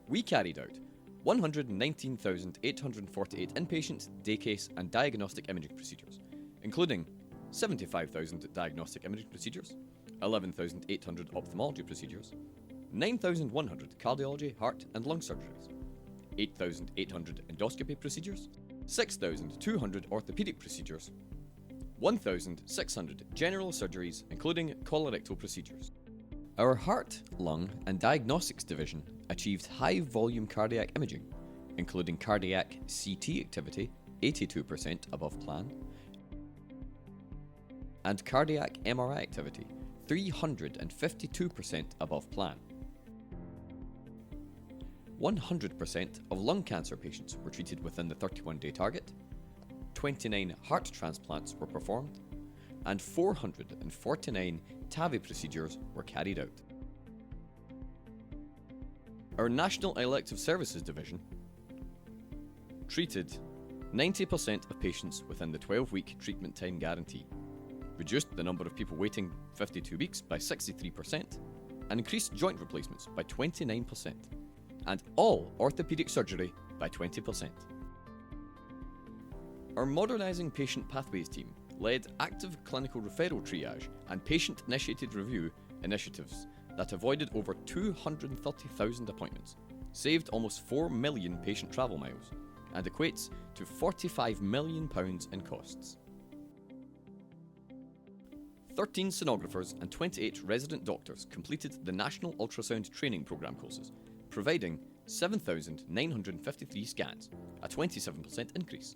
We carried out 119,848 inpatient, day case and diagnostic imaging procedures, including 75,000 diagnostic imaging procedures, 11,800 ophthalmology procedures, 9,100 cardiology, heart and lung surgeries, 8,800 endoscopy procedures, 6,200 orthopedic procedures, 1,600 general surgeries including colorectal procedures. Our heart, lung and diagnostics division achieved high volume cardiac imaging, including cardiac CT activity 82% above plan, and cardiac MRI activity 352% above plan. 100% of lung cancer patients were treated within the 31-day target, 29 heart transplants were performed, and 449 TAVI procedures were carried out. Our National Elective Services Division treated 90% of patients within the 12-week treatment time guarantee, reduced the number of people waiting 52 weeks by 63%, and increased joint replacements by 29%, and all orthopedic surgery by 20%. Our Modernising Patient Pathways team led active clinical referral triage and patient-initiated review initiatives that avoided over 230,000 appointments, saved almost 4 million patient travel miles, and equates to £45 million in costs. 13 sonographers and 28 resident doctors completed the National Ultrasound Training Programme courses, providing 7,953 scans, a 27% increase.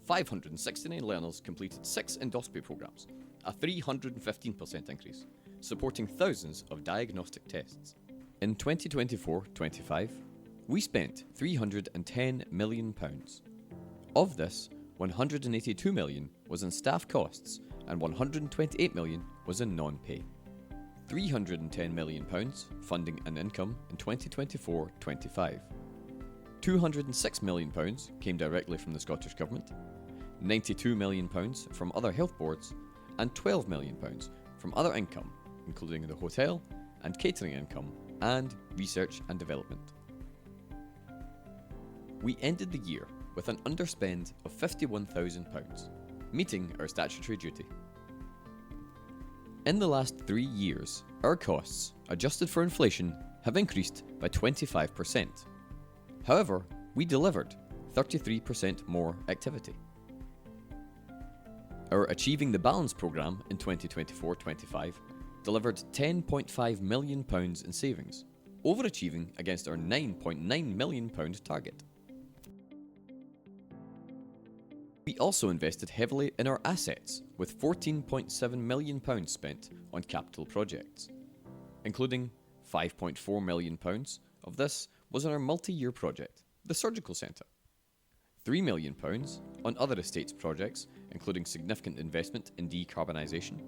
569 learners completed 6 endoscopy programs, a 315% increase, supporting thousands of diagnostic tests. In 2024-25, we spent £310 million. Of this, £182 million was in staff costs and £128 million was in non-pay. £310 million funding and income in 2024-25. £206 million came directly from the Scottish Government, £92 million from other health boards, and £12 million from other income, including the hotel and catering income and research and development. We ended the year with an underspend of £51,000, meeting our statutory duty. In the last 3 years, our costs, adjusted for inflation, have increased by 25%. However, we delivered 33% more activity. Our Achieving the Balance programme in 2024-25 delivered £10.5 million in savings, overachieving against our £9.9 million target. We also invested heavily in our assets, with £14.7 million spent on capital projects, including £5.4 million of this was on our multi-year project, the Surgical Centre, £3 million on other estates projects, including significant investment in decarbonisation,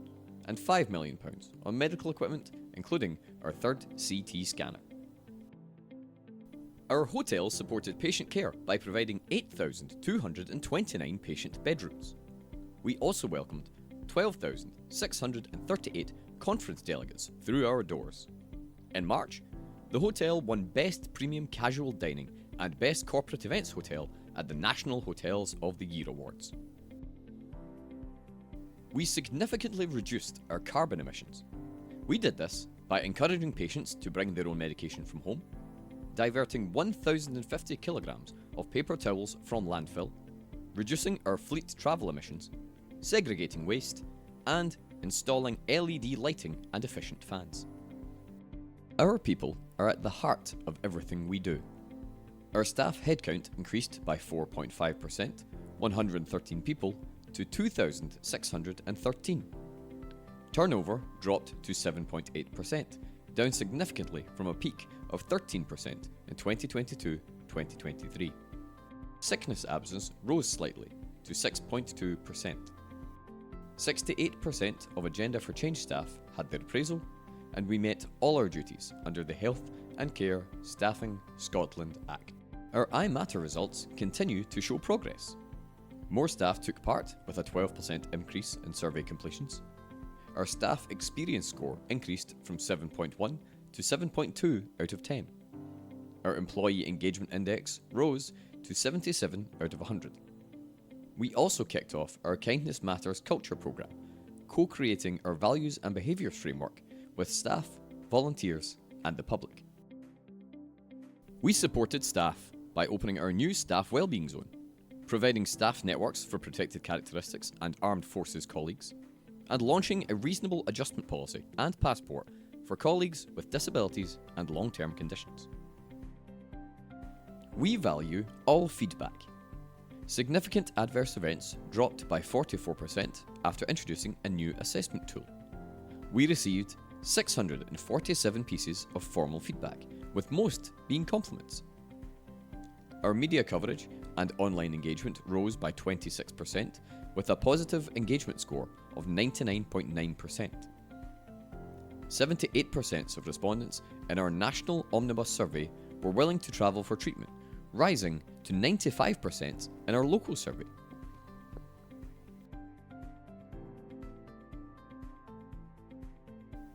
and £5 million on medical equipment, including our third CT scanner. Our hotel supported patient care by providing 8,229 patient bedrooms. We also welcomed 12,638 conference delegates through our doors. In March, the hotel won Best Premium Casual Dining and Best Corporate Events Hotel at the National Hotels of the Year Awards. We significantly reduced our carbon emissions. We did this by encouraging patients to bring their own medication from home, diverting 1,050 kilograms of paper towels from landfill, reducing our fleet travel emissions, segregating waste, and installing LED lighting and efficient fans. Our people are at the heart of everything we do. Our staff headcount increased by 4.5%, 113 people, to 2,613. Turnover dropped to 7.8%, down significantly from a peak of 13% in 2022-2023. Sickness absence rose slightly to 6.2%. 68% of Agenda for Change staff had their appraisal, and we met all our duties under the Health and Care Staffing Scotland Act. Our iMatter results continue to show progress. More staff took part, with a 12% increase in survey completions. Our staff experience score increased from 7.1 to 7.2 out of 10. Our Employee Engagement Index rose to 77 out of 100. We also kicked off our Kindness Matters Culture programme, co-creating our values and behaviours framework with staff, volunteers and the public. We supported staff by opening our new Staff Wellbeing Zone, providing staff networks for protected characteristics and armed forces colleagues, and launching a reasonable adjustment policy and passport for colleagues with disabilities and long-term conditions. We value all feedback. Significant adverse events dropped by 44% after introducing a new assessment tool. We received 647 pieces of formal feedback, with most being compliments. Our media coverage and online engagement rose by 26%, with a positive engagement score of 99.9%. 78% of respondents in our national omnibus survey were willing to travel for treatment, rising to 95% in our local survey.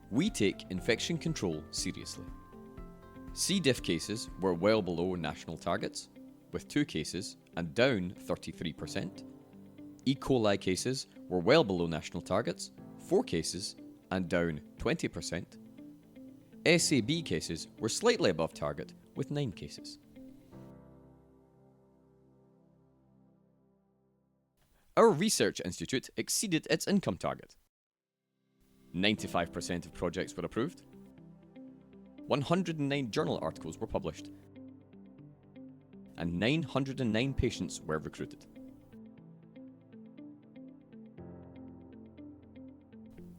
We take infection control seriously. C. diff cases were well below national targets, with 2 cases and down 33%. E. coli cases were well below national targets, 4 cases and down 20%. SAB cases were slightly above target, with 9 cases. Our research institute exceeded its income target. 95% of projects were approved. 109 journal articles were published. And 909 patients were recruited.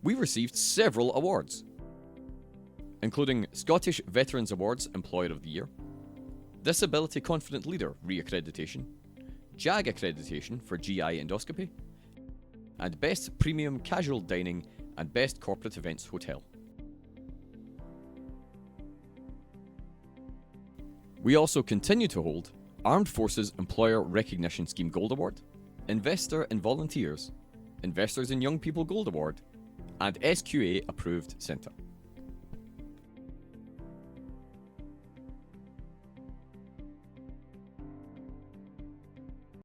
We received several awards, including Scottish Veterans Awards Employer of the Year, Disability Confident Leader re-accreditation, JAG accreditation for GI endoscopy, and Best Premium Casual Dining and Best Corporate Events Hotel. We also continue to hold Armed Forces Employer Recognition Scheme Gold Award, Investor in Volunteers, Investors in Young People Gold Award, and SQA Approved Centre.